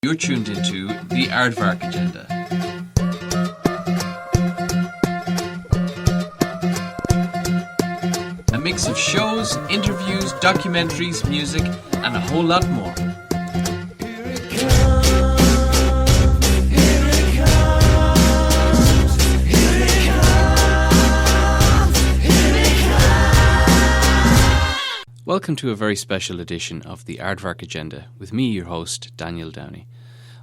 You're tuned into the Aardvark Agenda. A mix of shows, interviews, documentaries, music, and a whole lot more. Welcome to a very special edition of the Aardvark Agenda with me, your host, Daniel Downey.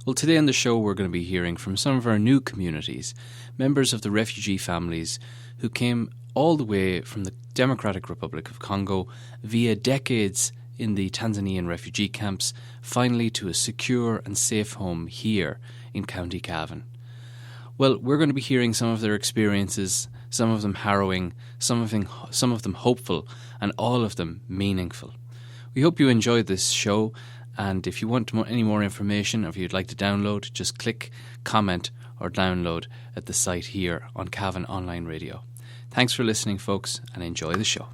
Well, today on the show we're going to be hearing from some of our new communities, members of the refugee families who came all the way from the Democratic Republic of Congo via decades in the Tanzanian refugee camps, finally to a secure and safe home here in County Cavan. Well, we're going to be hearing some of their experiences, some of them harrowing, some of them hopeful, and all of them meaningful. We hope you enjoyed this show, and if you want any more information or if you'd like to download, just click, comment or download at the site here on Cavan Online Radio. Thanks for listening, folks, and enjoy the show.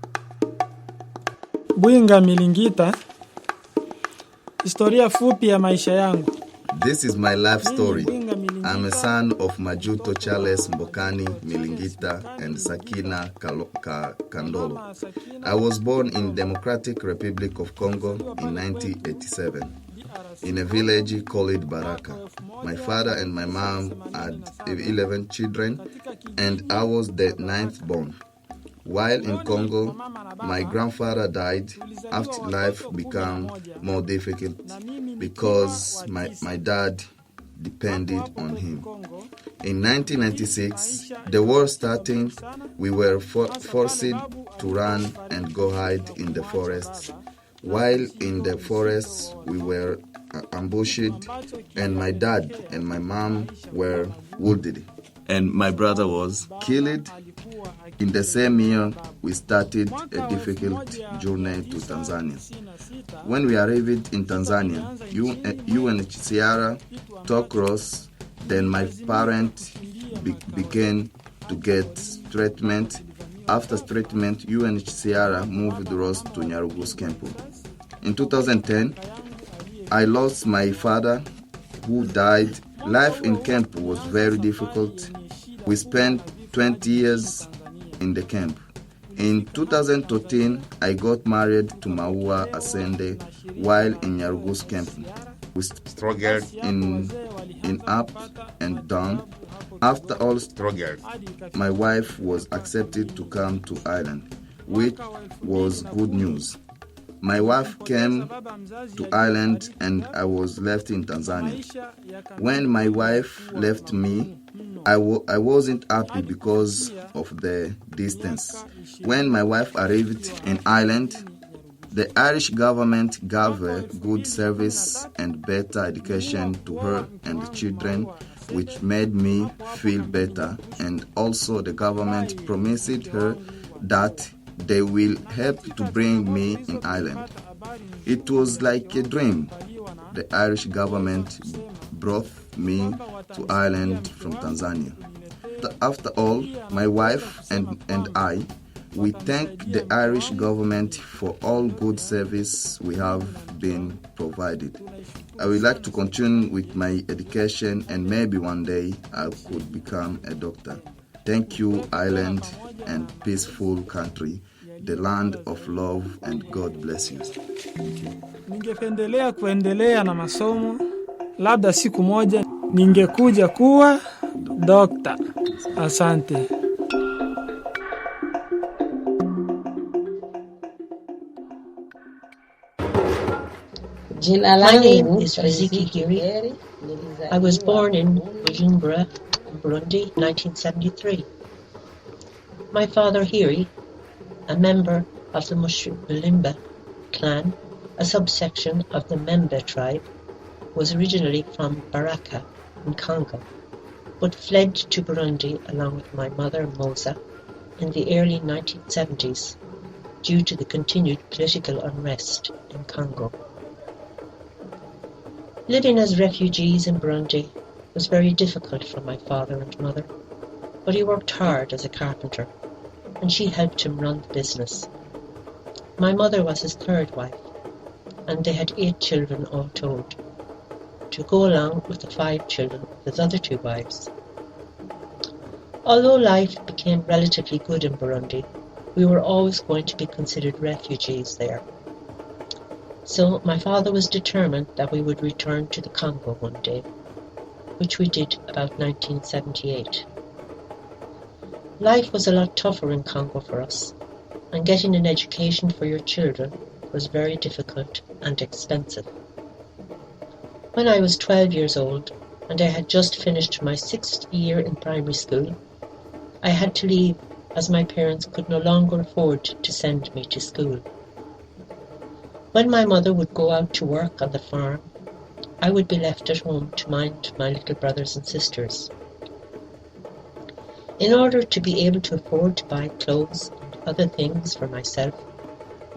Bwinga Milingita, historia fupi ya maisha yangu. This is my life story. I'm a son of Majuto Charles Mbokani Milingita and Sakina Kandolo. I was born in Democratic Republic of Congo in 1987 in a village called Baraka. My father and my mom had 11 children and I was the 9th born. While in Congo, my grandfather died after life became more difficult because my dad depended on him. In 1996, the war starting, we were forced to run and go hide in the forests. While in the forests, we were ambushed and my dad and my mom were wounded. And my brother was killed. In the same year, we started a difficult journey to Tanzania. When we arrived in Tanzania, UNHCR took us. Then my parents began to get treatment. After treatment, UNHCR moved us to Nyarugusu camp. In 2010, I lost my father, who died. Life in camp was very difficult. We spent 20 years in the camp. In 2013, I got married to Maua Asende while in Nyarugusu camp. We struggled in up and down. After all struggle, my wife was accepted to come to Ireland, which was good news. My wife came to Ireland and I was left in Tanzania. When my wife left me, I wasn't happy because of the distance. When my wife arrived in Ireland, the Irish government gave a good service and better education to her and the children, which made me feel better. And also the government promised her that they will help to bring me in Ireland. It was like a dream. The Irish government brought me to Ireland from Tanzania. After all, my wife and I, we thank the Irish government for all good service we have been provided. I would like to continue with my education and maybe one day I could become a doctor. Thank you, Ireland and peaceful country, the land of love, and God bless you. Ningependelea kuendelea na masomo, labda siku moja ningekuja kuwa dokta. Asante. My name is Riziki Giri. I was born in Bujumbura, Burundi, 1973. My father, Hiri, a member of the Mushubilimba clan, a subsection of the Membe tribe, was originally from Baraka in Congo, but fled to Burundi along with my mother, Moza, in the early 1970s due to the continued political unrest in Congo. Living as refugees in Burundi was very difficult for my father and mother, but he worked hard as a carpenter, and she helped him run the business. My mother was his third wife, and they had 8 children all told. to go along with the 5 children of his other 2 wives. Although life became relatively good in Burundi, we were always going to be considered refugees there. So my father was determined that we would return to the Congo one day, which we did about 1978. Life was a lot tougher in Congo for us, and getting an education for your children was very difficult and expensive. When I was 12 years old and I had just finished my 6th year in primary school, I had to leave as my parents could no longer afford to send me to school. When my mother would go out to work on the farm, I would be left at home to mind my little brothers and sisters. In order to be able to afford to buy clothes and other things for myself,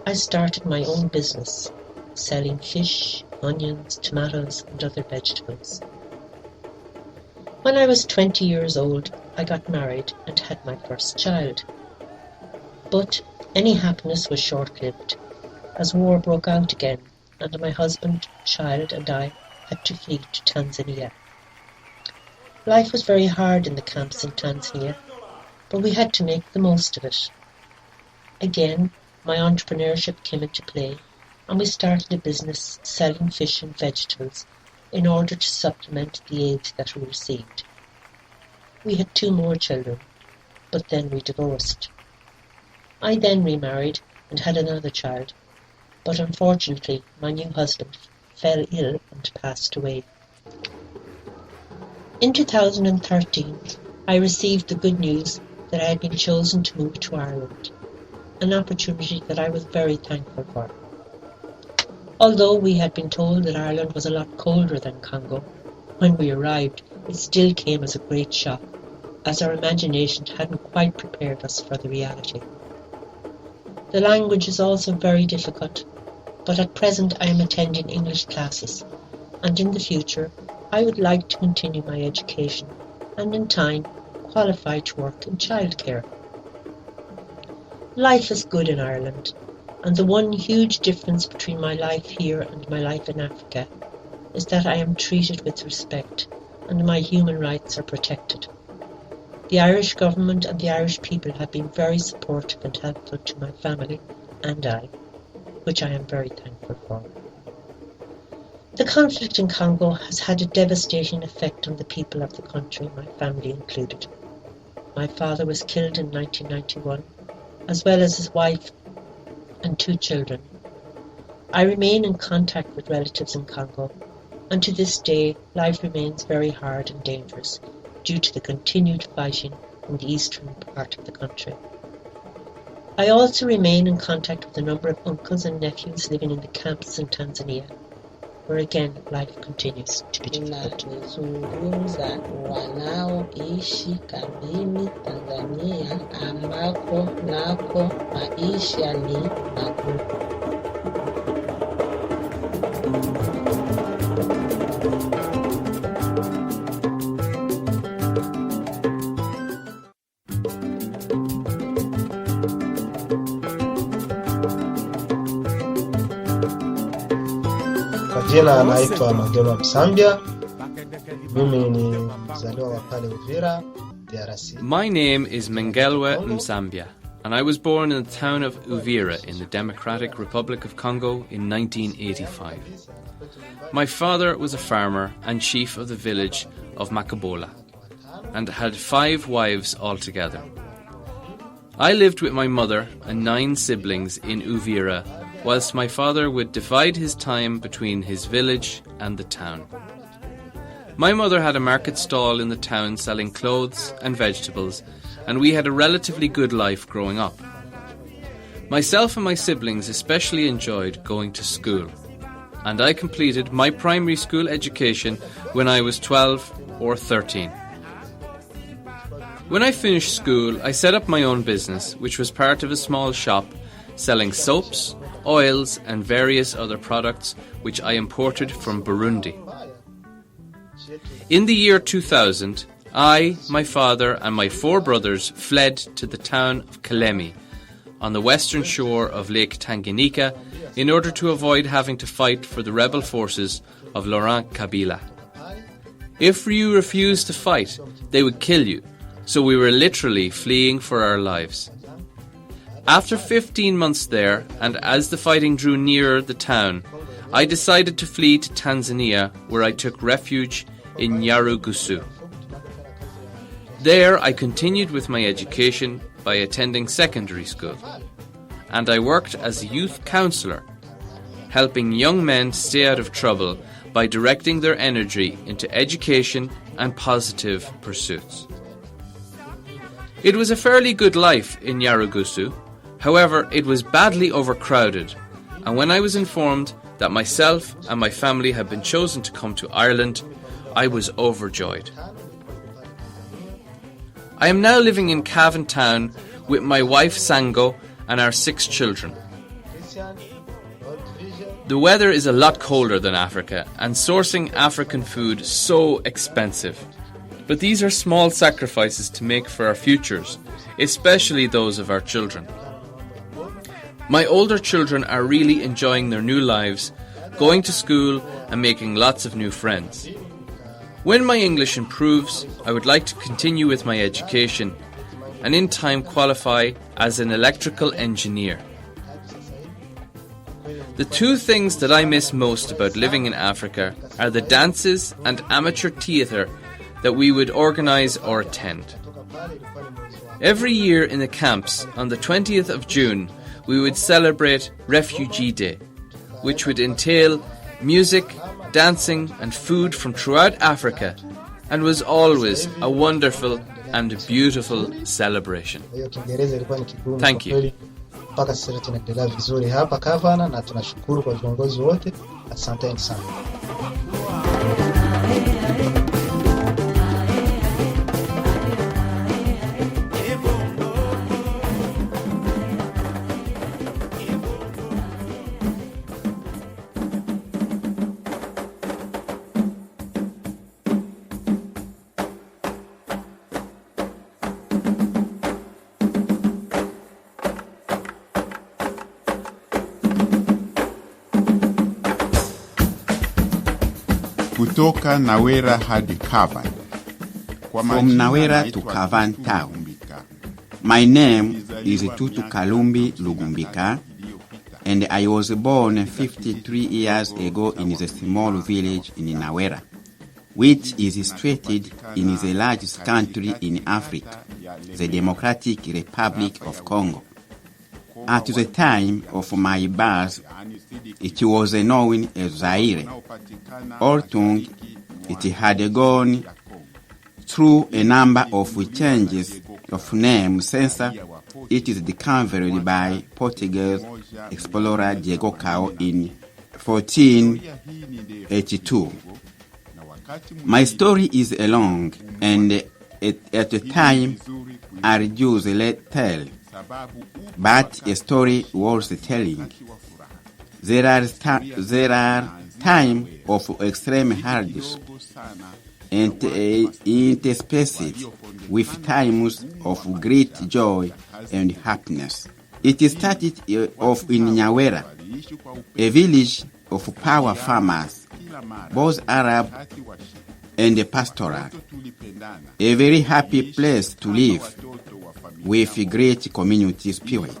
I started my own business, selling fish, onions, tomatoes and other vegetables. When I was 20 years old, I got married and had my first child. But any happiness was short-lived, as war broke out again and my husband, child and I had to flee to Tanzania. Life was very hard in the camps in Tanzania, but we had to make the most of it. Again, my entrepreneurship came into play, and we started a business selling fish and vegetables in order to supplement the aid that we received. We had 2 more children, but then we divorced. I then remarried and had another child, but unfortunately my new husband fell ill and passed away. In 2013, I received the good news that I had been chosen to move to Ireland, an opportunity that I was very thankful for. Although we had been told that Ireland was a lot colder than Congo, when we arrived it still came as a great shock, as our imagination hadn't quite prepared us for the reality. The language is also very difficult, but at present I am attending English classes, and in the future I would like to continue my education and in time qualify to work in childcare. Life is good in Ireland, and the one huge difference between my life here and my life in Africa is that I am treated with respect and my human rights are protected. The Irish government and the Irish people have been very supportive and helpful to my family and I, which I am very thankful for. The conflict in Congo has had a devastating effect on the people of the country, my family included. My father was killed in 1991, as well as his wife and 2 children. I remain in contact with relatives in Congo, and to this day life remains very hard and dangerous due to the continued fighting in the eastern part of the country. I also remain in contact with a number of uncles and nephews living in the camps in Tanzania, where again life continues to be difficult. Ninazungumza wanaoishi kambini Tanzania ambako nako maisha ni magumu. Jina anaitwa Mangelwa Msambia. Mimi ni mzaliwa wa pale Uvira, DRC. My name is Mangelwa Msambia, and I was born in the town of Uvira in the Democratic Republic of Congo in 1985. My father was a farmer and chief of the village of Makabola, and had 5 wives altogether. I lived with my mother and 9 siblings in Uvira, whilst my father would divide his time between his village and the town. My mother had a market stall in the town selling clothes and vegetables, and we had a relatively good life growing up. Myself and my siblings especially enjoyed going to school, and I completed my primary school education when I was 12 or 13. When I finished school, I set up my own business, which was part of a small shop selling soaps, oils and various other products which I imported from Burundi. In the year 2000, I, my father and my 4 brothers fled to the town of Kalemi on the western shore of Lake Tanganyika in order to avoid having to fight for the rebel forces of Laurent Kabila. If you refused to fight, they would kill you, so we were literally fleeing for our lives. After 15 months there, and as the fighting drew nearer the town, I decided to flee to Tanzania, where I took refuge in Nyarugusu. There I continued with my education by attending secondary school, and I worked as a youth counsellor, helping young men stay out of trouble by directing their energy into education and positive pursuits. It was a fairly good life in Nyarugusu. However, it was badly overcrowded, and when I was informed that myself and my family had been chosen to come to Ireland, I was overjoyed. I am now living in Cavan Town with my wife Sango and our 6 children. The weather is a lot colder than Africa, and sourcing African food so expensive. But these are small sacrifices to make for our futures, especially those of our children. My older children are really enjoying their new lives, going to school and making lots of new friends. When my English improves, I would like to continue with my education and in time qualify as an electrical engineer. The 2 things that I miss most about living in Africa are the dances and amateur theatre that we would organise or attend. Every year in the camps, on the 20th of June, we would celebrate Refugee Day, which would entail music, dancing and food from throughout Africa, and was always a wonderful and beautiful celebration. Thank you. Mpaka sasa tunaendelea vizuri hapa Cavan, na tunashukuru kwa viongozi wote. Asanteni sana. Kutoka Nawera hadi Cavan. From Nawera to Cavan Town. My name is Tutu Kalumbi Lugumbika, and I was born 53 years ago in the small village in Nawera, which is situated in the largest country in Africa, the Democratic Republic of Congo. At the time of my birth, it was known as Zaire. Although it had gone through a number of changes of name since it is discovered by Portuguese explorer Diego Cao in 1482. My story is long, and at the time I reduce let tell, but a story worth telling. There are times of extreme hardship interspersed with times of great joy and happiness. It started off in Nyawera, a village of power farmers, both Arab and pastoral, a very happy place to live with great community spirit.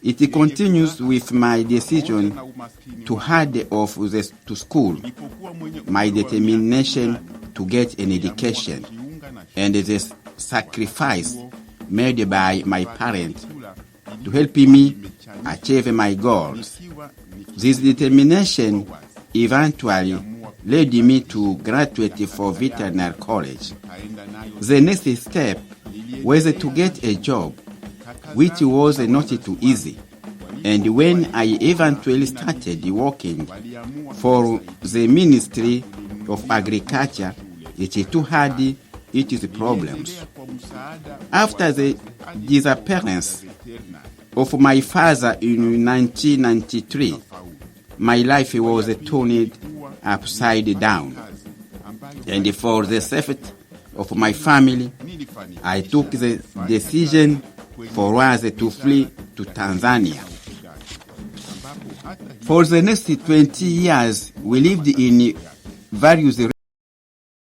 It continues with my decision to head off to school, my determination to get an education, and the sacrifice made by my parents to help me achieve my goals. This determination eventually led me to graduate for veterinary college. The next step was to get a job, which was not too easy. And when I eventually started working for the Ministry of Agriculture, it too had its problems. After the disappearance of my father in 1993, my life was turned upside down. And for the safety of my family, I took the decision for us to flee to Tanzania. For the next 20 years, we lived in various